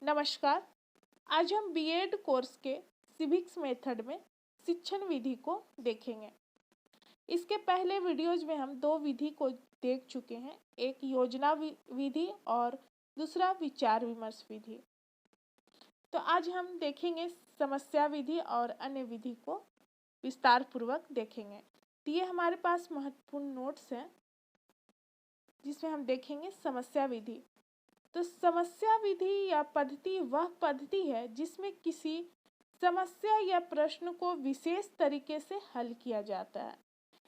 नमस्कार। आज हम बीएड कोर्स के सिविक्स मेथड में शिक्षण विधि को देखेंगे। इसके पहले वीडियोज में हम दो विधि को देख चुके हैं, एक योजना विधि और दूसरा विचार विमर्श विधि। तो आज हम देखेंगे समस्या विधि और अन्य विधि को विस्तार पूर्वक देखेंगे। तो ये हमारे पास महत्वपूर्ण नोट्स हैं जिसमें हम देखेंगे समस्या विधि। तो समस्या विधि या पद्धति वह पद्धति है जिसमें किसी समस्या या प्रश्न को विशेष तरीके से हल किया जाता है।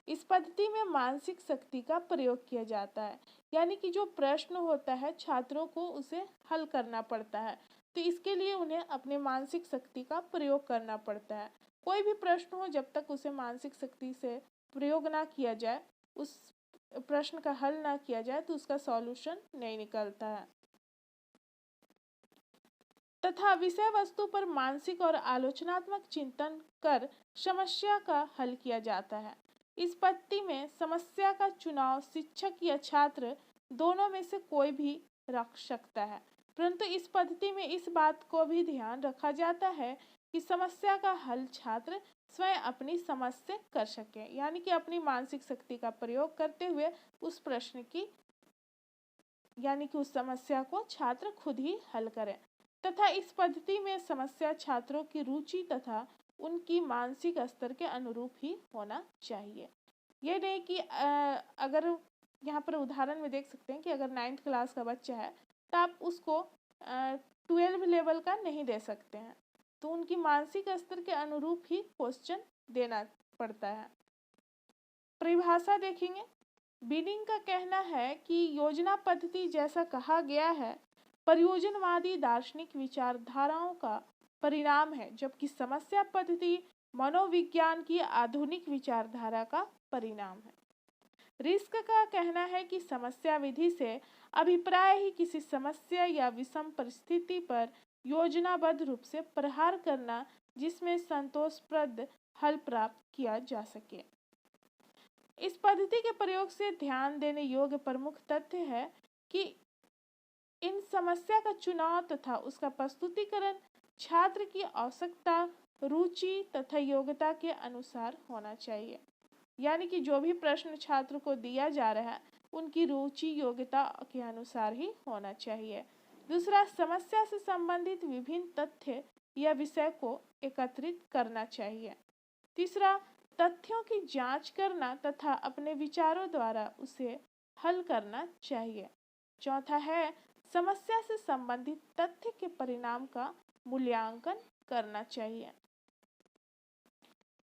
इस पद्धति में मानसिक शक्ति का प्रयोग किया जाता है, यानी कि जो प्रश्न होता है छात्रों को उसे हल करना पड़ता है, तो इसके लिए उन्हें अपने मानसिक शक्ति का प्रयोग करना पड़ता है। कोई भी प्रश्न हो, जब तक उसे मानसिक शक्ति से प्रयोग ना किया जाए, उस प्रश्न का हल ना किया जाए, तो उसका सॉल्यूशन नहीं निकलता है। तथा विषय वस्तु पर मानसिक और आलोचनात्मक चिंतन कर समस्या का हल किया जाता है। इस पद्धति में समस्या का चुनाव शिक्षक या छात्र दोनों में से कोई भी रख सकता है, परंतु इस पद्धति में इस बात को भी ध्यान रखा जाता है कि समस्या का हल छात्र स्वयं अपनी समझ से कर सके, यानी कि अपनी मानसिक शक्ति का प्रयोग करते हुए उस प्रश्न की यानी कि उस समस्या को छात्र खुद ही हल करें। तथा इस पद्धति में समस्या छात्रों की रुचि तथा उनकी मानसिक स्तर के अनुरूप ही होना चाहिए। ये नहीं कि अगर यहाँ पर उदाहरण में देख सकते हैं कि अगर 9th क्लास का बच्चा है तो आप उसको 12 लेवल का नहीं दे सकते हैं, तो उनकी मानसिक स्तर के अनुरूप ही क्वेश्चन देना पड़ता है। परिभाषा देखेंगे। बिनिंग का कहना है कि योजना पद्धति जैसा कहा गया है प्रयोजनवादी दार्शनिक विचारधाराओं का परिणाम है, जबकि समस्या पद्धति मनोविज्ञान की आधुनिक विचारधारा का परिणाम है। रिस्क का कहना है कि समस्या विधि से अभिप्राय ही किसी समस्या या विषम परिस्थिति पर योजनाबद्ध रूप से प्रहार करना जिसमें संतोषप्रद हल प्राप्त किया जा सके। इस पद्धति के प्रयोग से ध्यान देने योग्य प्रमुख तथ्य है कि इन समस्या का चुनाव तथा उसका प्रस्तुतिकरण छात्र की आवश्यकता, रुचि तथा योग्यता के अनुसार होना चाहिए, यानी कि जो भी प्रश्न छात्र को दिया जा रहा है उनकी रुचि योग्यता के अनुसार ही होना चाहिए। दूसरा, समस्या से संबंधित विभिन्न तथ्य या विषय को एकत्रित करना चाहिए। तीसरा, तथ्यों की जांच करना तथा अपने विचारों द्वारा उसे हल करना चाहिए। चौथा है, समस्या से संबंधित तथ्य के परिणाम का मूल्यांकन करना चाहिए।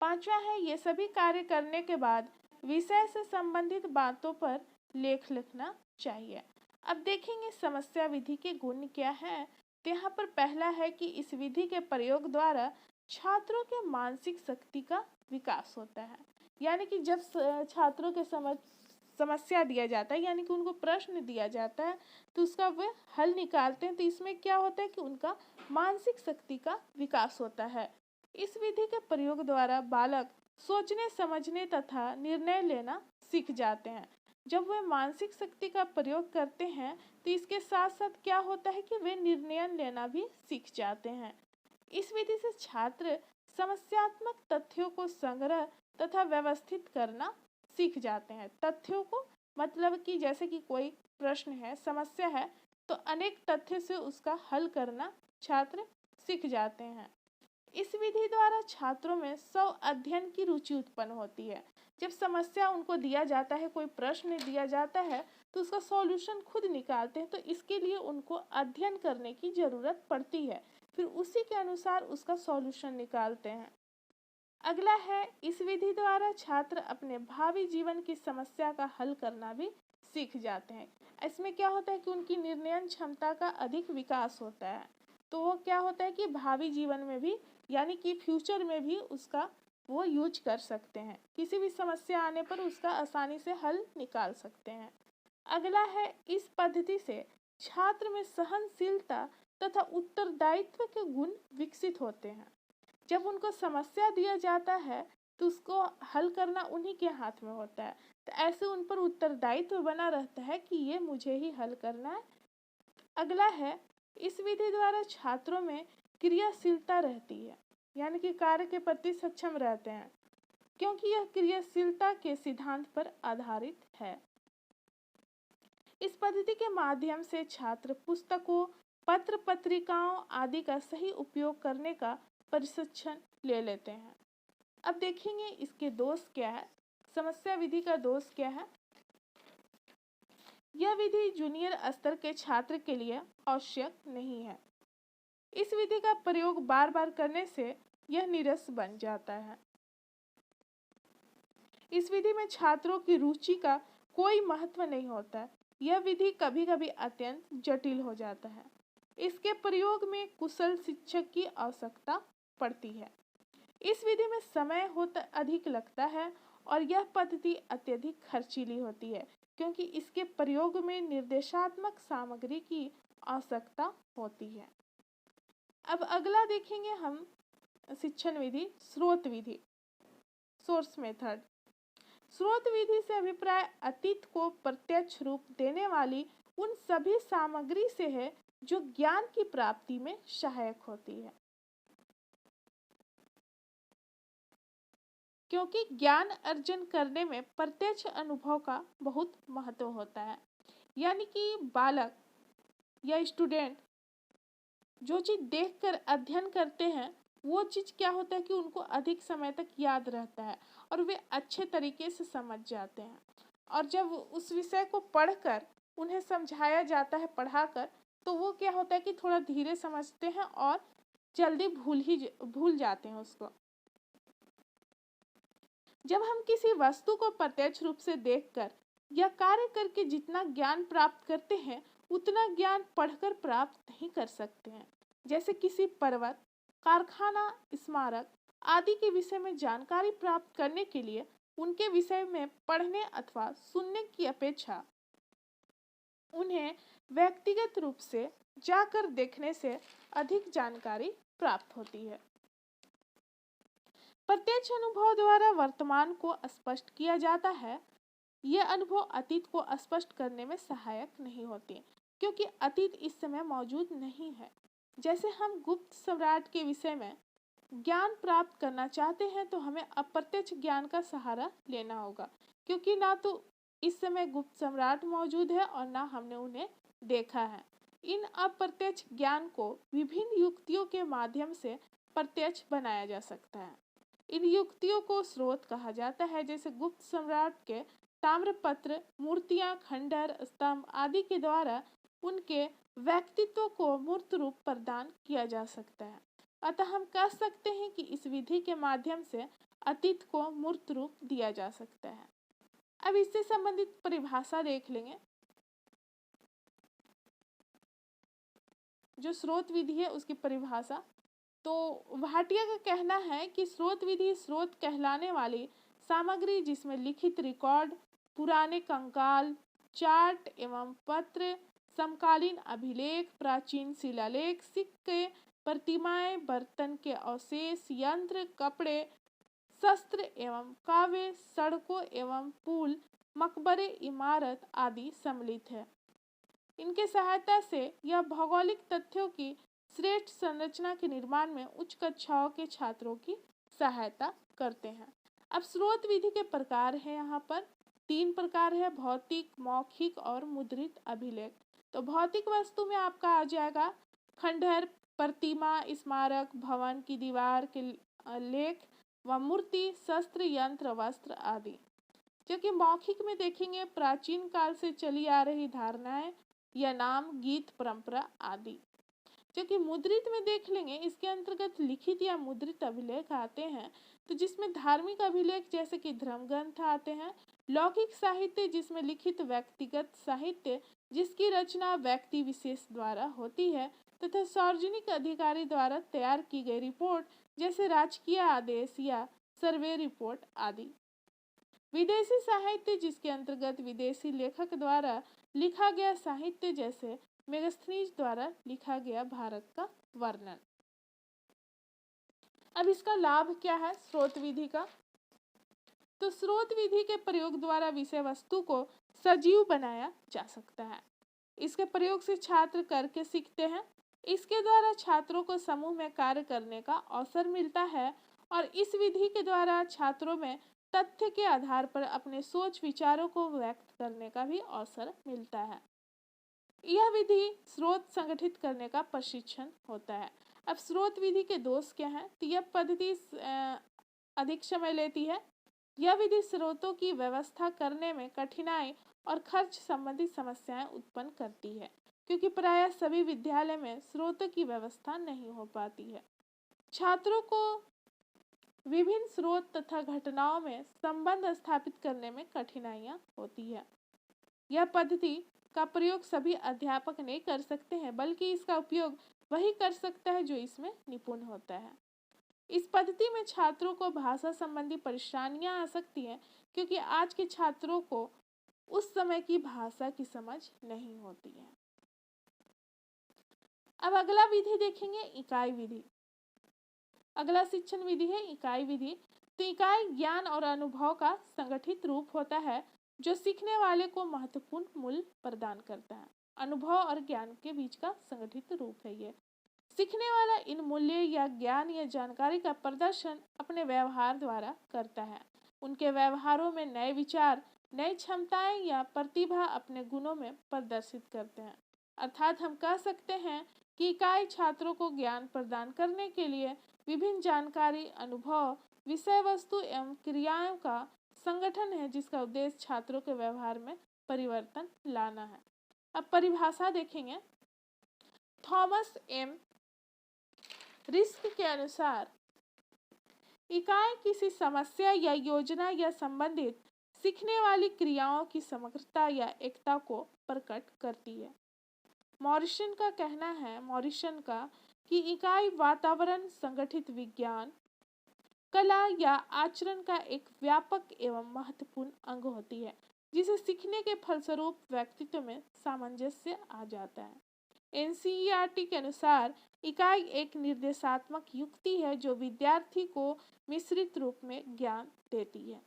पांचवा है, ये सभी कार्य करने के बाद विषय से संबंधित बातों पर लेख लिखना चाहिए। अब देखेंगे समस्या विधि के गुण क्या हैं। तो यहाँ पर पहला है कि इस विधि के प्रयोग द्वारा छात्रों के मानसिक शक्ति का विकास होता है, यानी कि जब छात्रों के समस्या दिया जाता है, यानी कि उनको प्रश्न दिया जाता है, तो उसका वे हल निकालते हैं, तो इसमें क्या होता है कि उनका मानसिक शक्ति का विकास होता है। इस विधि के प्रयोग द्वारा बालक सोचने समझने तथा निर्णय लेना सीख जाते हैं। जब वे मानसिक शक्ति का प्रयोग करते हैं तो इसके साथ साथ क्या होता है कि वे निर्णय लेना भी सीख जाते हैं। इस विधि से छात्र समस्यात्मक तथ्यों को संग्रह तथा व्यवस्थित करना सीख जाते हैं। तथ्यों को मतलब कि जैसे कि कोई प्रश्न है, समस्या है, तो अनेक तथ्य से उसका हल करना छात्र सीख जाते हैं। इस विधि द्वारा छात्रों में स्व अध्ययन की रुचि उत्पन्न होती है। जब समस्या उनको दिया जाता है, कोई प्रश्न दिया जाता है, तो उसका सॉल्यूशन खुद निकालते हैं, तो इसके लिए उनको अध्ययन करने की जरूरत पड़ती है, फिर उसी के अनुसार उसका सॉल्यूशन निकालते हैं। अगला है, इस विधि द्वारा छात्र अपने भावी जीवन की समस्या का हल करना भी सीख जाते हैं। इसमें क्या होता है कि उनकी निर्णय क्षमता का अधिक विकास होता है, तो वो क्या होता है कि भावी जीवन में भी, यानी कि फ्यूचर में भी उसका वो यूज कर सकते हैं, किसी भी समस्या आने पर उसका आसानी से हल निकाल सकते हैं। अगला है, इस पद्धति से छात्र में सहनशीलता तथा उत्तरदायित्व के गुण विकसित होते हैं। जब उनको समस्या दिया जाता है तो उसको हल करना उन्हीं के हाथ में होता है, तो ऐसे उन पर उत्तरदायित्व बना रहता है कि ये मुझे ही हल करना है। अगला है, इस विधि द्वारा छात्रों में क्रियाशीलता रहती है, यानी कि कार्य के प्रति सक्षम रहते हैं, क्योंकि यह क्रियाशीलता के सिद्धांत पर आधारित है। इस पद्धति के माध्यम से छात्र पुस्तकों, पत्र पत्रिकाओं आदि का सही उपयोग करने का प्रशिक्षण ले लेते हैं। अब देखेंगे इसके दोष क्या है, समस्या विधि का दोष क्या है। यह विधि जूनियर स्तर के छात्र के लिए आवश्यक नहीं है। इस विधि का प्रयोग बार बार करने से यह नीरस बन जाता है। इस विधि में छात्रों की रुचि का कोई महत्व नहीं होता। यह विधि कभी कभी अत्यंत जटिल हो जाता है। इसके प्रयोग में कुशल शिक्षक की आवश्यकता पड़ती है। इस विधि में समय होता अधिक लगता है और यह पद्धति अत्यधिक खर्चीली होती है, क्योंकि इसके प्रयोग में निर्देशात्मक सामग्री की आवश्यकता होती है। अब अगला देखेंगे हम शिक्षण विधि, स्रोत विधि, सोर्स मेथड। स्रोत विधि से अभिप्राय अतीत को प्रत्यक्ष रूप देने वाली उन सभी सामग्री से है जो ज्ञान की प्राप्ति में सहायक होती है, क्योंकि ज्ञान अर्जन करने में प्रत्यक्ष अनुभव का बहुत महत्व होता है। यानी कि बालक या स्टूडेंट जो चीज़ देखकर अध्ययन करते हैं वो चीज़ क्या होता है कि उनको अधिक समय तक याद रहता है और वे अच्छे तरीके से समझ जाते हैं। और जब उस विषय को पढ़कर उन्हें समझाया जाता है पढ़ाकर, तो वो क्या होता है कि थोड़ा धीरे समझते हैं और जल्दी भूल जाते हैं उसको। जब हम किसी वस्तु को प्रत्यक्ष रूप से देखकर या कार्य करके जितना ज्ञान प्राप्त करते हैं उतना ज्ञान पढ़कर प्राप्त नहीं कर सकते हैं। जैसे किसी पर्वत, कारखाना, स्मारक आदि के विषय में जानकारी प्राप्त करने के लिए उनके विषय में पढ़ने अथवा सुनने की अपेक्षा उन्हें व्यक्तिगत रूप से जाकर देखने से अधिक जानकारी प्राप्त होती है। प्रत्यक्ष अनुभव द्वारा वर्तमान को स्पष्ट किया जाता है। यह अनुभव अतीत को स्पष्ट करने में सहायक नहीं होते, क्योंकि अतीत इस समय मौजूद नहीं है। जैसे हम गुप्त सम्राट के विषय में ज्ञान प्राप्त करना चाहते हैं तो हमें अप्रत्यक्ष ज्ञान का सहारा लेना होगा, क्योंकि ना तो इस समय गुप्त सम्राट मौजूद है और ना हमने उन्हें देखा है। इन अप्रत्यक्ष ज्ञान को विभिन्न युक्तियों के माध्यम से प्रत्यक्ष बनाया जा सकता है। इन युक्तियों को स्रोत कहा जाता है। जैसे गुप्त सम्राट के ताम्रपत्र, मूर्तियां, खंडहर, स्तंभ आदि के द्वारा उनके व्यक्तित्व को मूर्त रूप प्रदान किया जा सकता है। अतः हम कह सकते हैं कि इस विधि के माध्यम से अतीत को मूर्त रूप दिया जा सकता है। अब इससे संबंधित परिभाषा देख लेंगे। जो स्रोत विधि है उसकी परिभाषा, तो भाटिया का कहना है कि स्रोत विधि स्रोत कहलाने वाली सामग्री जिसमें लिखित रिकॉर्ड, पुराने कंकाल, चार्ट एवं पत्र, समकालीन अभिलेख, प्राचीन शिलालेख, सिक्के, प्रतिमाएं, बर्तन के अवशेष, यंत्र, कपड़े, शस्त्र एवं काव्य, सड़कों एवं पुल, मकबरे, इमारत आदि सम्मिलित है। इनके सहायता से यह भौगोलिक तथ्यों की श्रेष्ठ संरचना के निर्माण में उच्च कक्षाओं के छात्रों की सहायता करते हैं। अब स्रोत विधि के प्रकार हैं, यहाँ पर 3 प्रकार है, भौतिक, मौखिक और मुद्रित अभिलेख। तो भौतिक वस्तु में आपका आ जाएगा खंडहर, प्रतिमा, स्मारक, भवन की दीवार के लेख व मूर्ति, शस्त्र, यंत्र, वस्त्र आदि। जबकि मौखिक में देखेंगे प्राचीन काल से चली आ रही धारणाएं या नाम, गीत, परंपरा आदि। जबकि मुद्रित में देख लेंगे, इसके अंतर्गत लिखित या मुद्रित अभिलेख आते हैं, तो जिसमें धार्मिक अभिलेख जैसे कि धर्म ग्रंथ आते हैं, लौकिक साहित्य जिसमें लिखित व्यक्तिगत साहित्य जिसकी रचना व्यक्ति विशेष द्वारा होती है, तथा सार्वजनिक अधिकारी द्वारा तैयार की गई रिपोर्ट जैसे राजकीय आदेश या सर्वे रिपोर्ट आदि। विदेशी साहित्य जिसके अंतर्गत विदेशी लेखक द्वारा लिखा गया साहित्य जैसे मेगास्थनीज द्वारा लिखा गया भारत का वर्णन। अब इसका लाभ क्या है स्रोत विधि का? तो स्रोत विधि के प्रयोग द्वारा विषय वस्तु को सजीव बनाया जा सकता है। इसके प्रयोग से छात्र करके सीखते हैं। इसके द्वारा छात्रों को समूह में कार्य करने का अवसर मिलता है और इस विधि के द्वारा छात्रों में तथ्य के आधार पर अपने सोच विचारों को व्यक्त करने का भी अवसर मिलता है। यह विधि स्रोत संगठित करने का प्रशिक्षण होता है। अब स्रोत विधि के दोष क्या हैं? तो यह पद्धति अधिक समय लेती है। यह विधि स्रोतों की व्यवस्था करने में कठिनाई और खर्च संबंधी समस्याएं उत्पन्न करती है, क्योंकि प्रायः सभी विद्यालय में स्रोतों की व्यवस्था नहीं हो पाती है। छात्रों को विभिन्न स्रोत तथा घटनाओं में संबंध स्थापित करने में कठिनाइयां होती है। यह पद्धति का प्रयोग सभी अध्यापक नहीं कर सकते हैं, बल्कि इसका उपयोग वही कर सकता है जो इसमें निपुण होता है। इस पद्धति में छात्रों को भाषा संबंधी परेशानियां आ सकती हैं, क्योंकि आज के छात्रों को उस समय की भाषा की समझ नहीं होती है। अब अगला विधि देखेंगे, इकाई विधि। अगला शिक्षण विधि है इकाई विधि। तो इकाई ज्ञान और अनुभव का संगठित रूप होता है जो सीखने वाले को महत्वपूर्ण मूल्य प्रदान करता है। अनुभव और ज्ञान के बीच का संगठित रूप है ये। सीखने वाला इन मूल्य या ज्ञान या जानकारी का प्रदर्शन अपने व्यवहार द्वारा करता है। उनके व्यवहारों में नए विचार, नई क्षमताएं या प्रतिभा अपने गुणों में प्रदर्शित करते हैं। अर्थात हम कह सकते हैं कि इकाई छात्रों को ज्ञान प्रदान करने के लिए विभिन्न जानकारी, अनुभव, विषय वस्तु एवं क्रियाओं का संगठन है, जिसका उद्देश्य छात्रों के व्यवहार में परिवर्तन लाना है। अब परिभाषा देखेंगे। थॉमस एम रिस्क के अनुसार इकाई किसी समस्या या योजना या संबंधित सीखने वाली क्रियाओं की समग्रता या एकता को प्रकट करती है। मॉरिसन का कहना है कि इकाई वातावरण, संगठित विज्ञान, कला या आचरण का एक व्यापक एवं महत्वपूर्ण अंग होती है, जिसे सीखने के फलस्वरूप व्यक्तित्व में सामंजस्य आ जाता है। एनसीईआरटी के अनुसार इकाई एक निर्देशात्मक युक्ति है जो विद्यार्थी को मिश्रित रूप में ज्ञान देती है।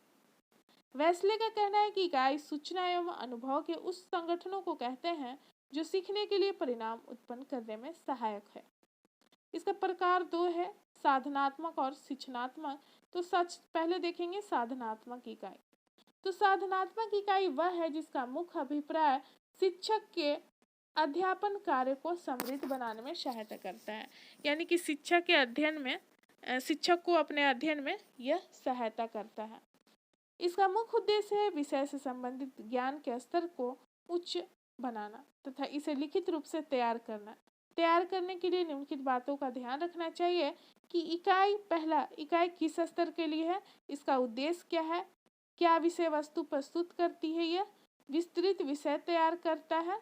वेस्ले का कहना है कि इकाई सूचना एवं अनुभव के उस संगठनों को कहते हैं जो सीखने के लिए परिणाम उत्पन्न करने में सहायक है। इसका प्रकार दो है, साधनात्मक और शिक्षणात्मक। तो पहले देखेंगे साधनात्मक इकाई। तो साधनात्मक इकाई वह है जिसका मुख्य अभिप्राय शिक्षक के अध्यापन कार्य को समृद्ध बनाने में सहायता करता है, यानी कि शिक्षक को अपने अध्ययन में यह सहायता करता है। इसका मुख्य उद्देश्य है विषय से संबंधित ज्ञान के स्तर को उच्च बनाना तथा इसे लिखित रूप से तैयार करना। तैयार करने के लिए निम्नलिखित बातों का ध्यान रखना चाहिए कि इकाई किस स्तर के लिए है, इसका उद्देश्य क्या है, क्या विषय वस्तु प्रस्तुत करती है, यह विस्तृत विषय तैयार करता है,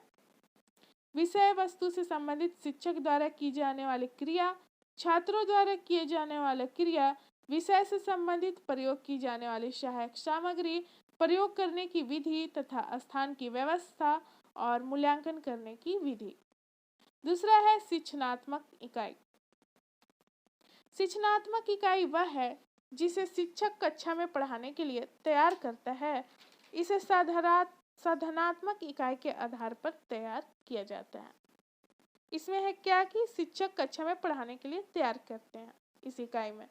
विषय वस्तु से संबंधित शिक्षक द्वारा की जाने वाली क्रिया, छात्रों द्वारा किए जाने वाले क्रिया, विषय से संबंधित प्रयोग की जाने वाली सहायक सामग्री, प्रयोग करने की विधि तथा स्थान की व्यवस्था और मूल्यांकन करने की विधि। दूसरा है शिक्षणात्मक इकाई। शिक्षणात्मक इकाई वह है जिसे शिक्षक कक्षा में पढ़ाने के लिए तैयार करता है। इसे साधनात्मक इकाई के आधार पर तैयार किया जाता है। इसमें है क्या कि शिक्षक कक्षा में पढ़ाने के लिए तैयार करते हैं इस इकाई में।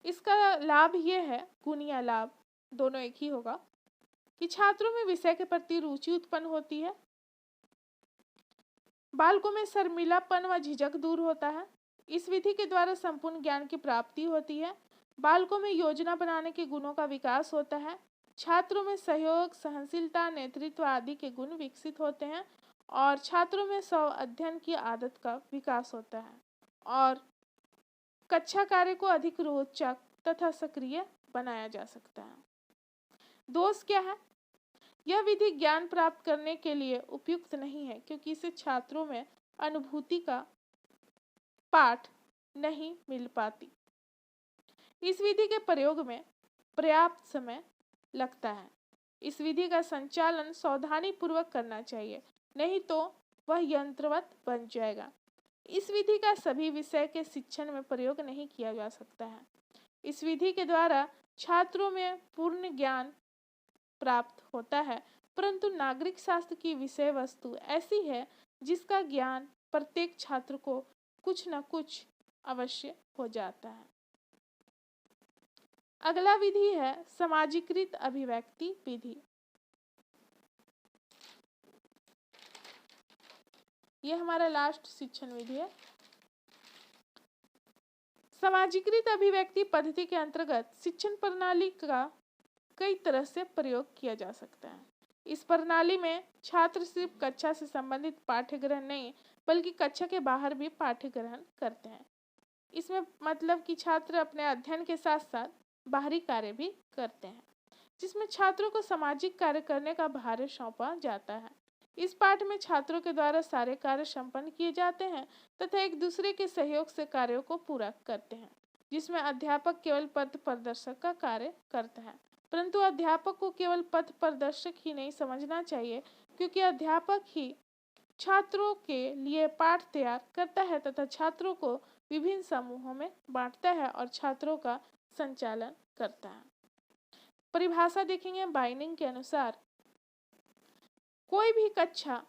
इसका लाभ ये है, गुण या लाभ दोनों एक ही होगा, कि छात्रों में विषय के प्रति रुचि उत्पन्न होती है, बालकों में शर्मीलापन व झिझक दूर होता है। इस विधि के द्वारा संपूर्ण ज्ञान की प्राप्ति होती है। बालकों में योजना बनाने के गुणों का विकास होता है। छात्रों में सहयोग, सहनशीलता, नेतृत्व आदि के गुण विकसित होते हैं और छात्रों में स्व अध्ययन की आदत का विकास होता है और कक्षा कार्य को अधिक रोचक तथा सक्रिय बनाया जा सकता है। दोष क्या है? यह विधि ज्ञान प्राप्त करने के लिए उपयुक्त नहीं है, क्योंकि इसे छात्रों में अनुभूति का पाठ नहीं मिल पाती। इस विधि के प्रयोग में पर्याप्त समय लगता है। इस विधि का संचालन सावधानी पूर्वक करना चाहिए, नहीं तो वह यंत्रवत बन जाएगा। इस विधि का सभी विषय के शिक्षण में प्रयोग नहीं किया जा सकता है। इस विधि के द्वारा छात्रों में पूर्ण ज्ञान प्राप्त होता है, परंतु नागरिक शास्त्र की विषय वस्तु ऐसी है जिसका ज्ञान प्रत्येक छात्र को कुछ न कुछ अवश्य हो जाता है। अगला विधि है समाजीकृत अभिव्यक्ति विधि। यह हमारा लास्ट शिक्षण विधि है। समाजीकृत अभिव्यक्ति पद्धति के अंतर्गत शिक्षण प्रणाली का कई तरह से प्रयोग किया जा सकता है। इस प्रणाली में छात्र सिर्फ कक्षा से संबंधित पाठ्य ग्रहण नहीं बल्कि कक्षा के बाहर भी पाठ्य ग्रहण करते हैं। इसमें मतलब कि छात्र अपने अध्ययन के साथ साथ बाहरी कार्य भी करते हैं, जिसमें छात्रों को सामाजिक कार्य करने का भार सौंपा जाता है। इस पाठ में छात्रों के द्वारा सारे कार्य संपन्न किए जाते हैं तथा एक दूसरे के सहयोग से कार्यों को पूरा करते हैं, जिसमें अध्यापक केवल पथ प्रदर्शक का कार्य करता है। परंतु अध्यापक को केवल पथ प्रदर्शक ही नहीं समझना चाहिए, क्योंकि अध्यापक ही छात्रों के लिए पाठ तैयार करता है तथा छात्रों को विभिन्न समूहों में बांटता है और छात्रों का संचालन करता है। परिभाषा देखेंगे बाइनिंग के अनुसार, कोई भी कक्षा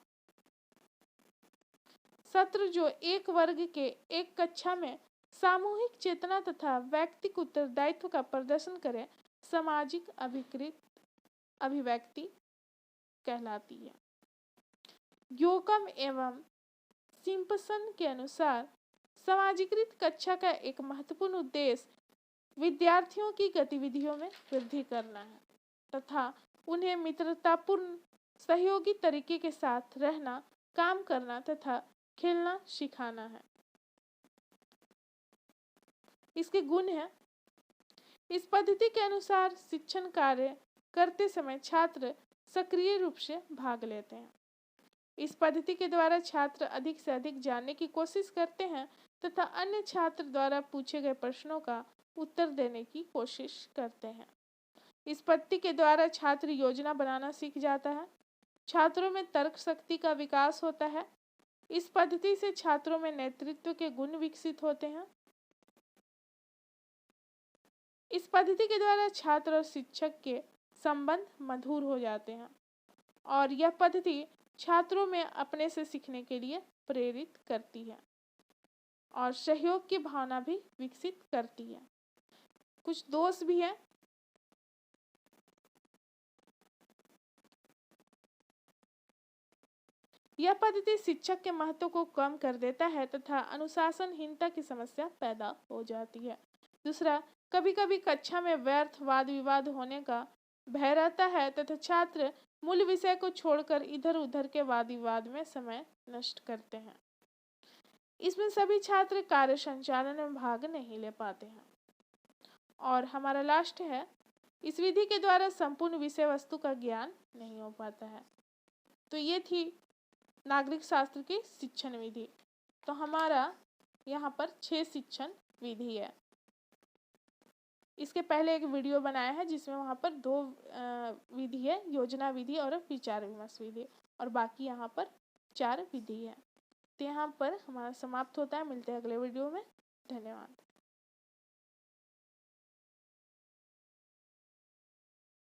सत्र जो एक वर्ग के एक कक्षा में सामूहिक चेतना तथा व्यक्तिगत उत्तरदायित्व का प्रदर्शन करे, सामाजिक अभिव्यक्ति कहलाती है। योकम एवं सिम्पसन के अनुसार समाजीकृत कक्षा का एक महत्वपूर्ण उद्देश्य विद्यार्थियों की गतिविधियों में वृद्धि करना है तथा उन्हें मित्रतापूर्ण सहयोगी तरीके के साथ रहना, काम करना तथा खेलना सिखाना है। इसके गुण है, इस पद्धति के अनुसार शिक्षण कार्य करते समय छात्र सक्रिय रूप से भाग लेते हैं। इस पद्धति के द्वारा छात्र अधिक से अधिक जानने की कोशिश करते हैं तथा अन्य छात्र द्वारा पूछे गए प्रश्नों का उत्तर देने की कोशिश करते हैं। इस पद्धति के द्वारा छात्र योजना बनाना सीख जाता है। छात्रों में तर्क शक्ति का विकास होता है। इस पद्धति से छात्रों में नेतृत्व के गुण विकसित होते हैं। इस पद्धति के द्वारा छात्र और शिक्षक के संबंध मधुर हो जाते हैं और यह पद्धति छात्रों में अपने से सीखने के लिए प्रेरित करती है और सहयोग की भावना भी विकसित करती है। कुछ दोष भी हैं। यह पद्धति शिक्षक के महत्व को कम कर देता है तथा अनुशासनहीनता की समस्या पैदा हो जाती है। दूसरा, कभी कभी कक्षा में व्यर्थ वाद विवाद होने का भय रहता है तथा छात्र मूल विषय को छोड़कर इधर उधर के वाद विवाद में समय नष्ट करते हैं। इसमें सभी छात्र कार्य संचालन में भाग नहीं ले पाते हैं। और हमारा लास्ट है, इस विधि के द्वारा संपूर्ण विषय वस्तु का ज्ञान नहीं हो पाता है। तो ये थी नागरिक शास्त्र की शिक्षण विधि। तो हमारा यहाँ पर 6 शिक्षण विधि है। इसके पहले एक वीडियो बनाया है जिसमें वहाँ पर 2 विधि है, योजना विधि और विचार विमर्श विधि, और बाकी यहाँ पर 4 विधि है। तो यहाँ पर हमारा समाप्त होता है। मिलते हैं अगले वीडियो में। धन्यवाद।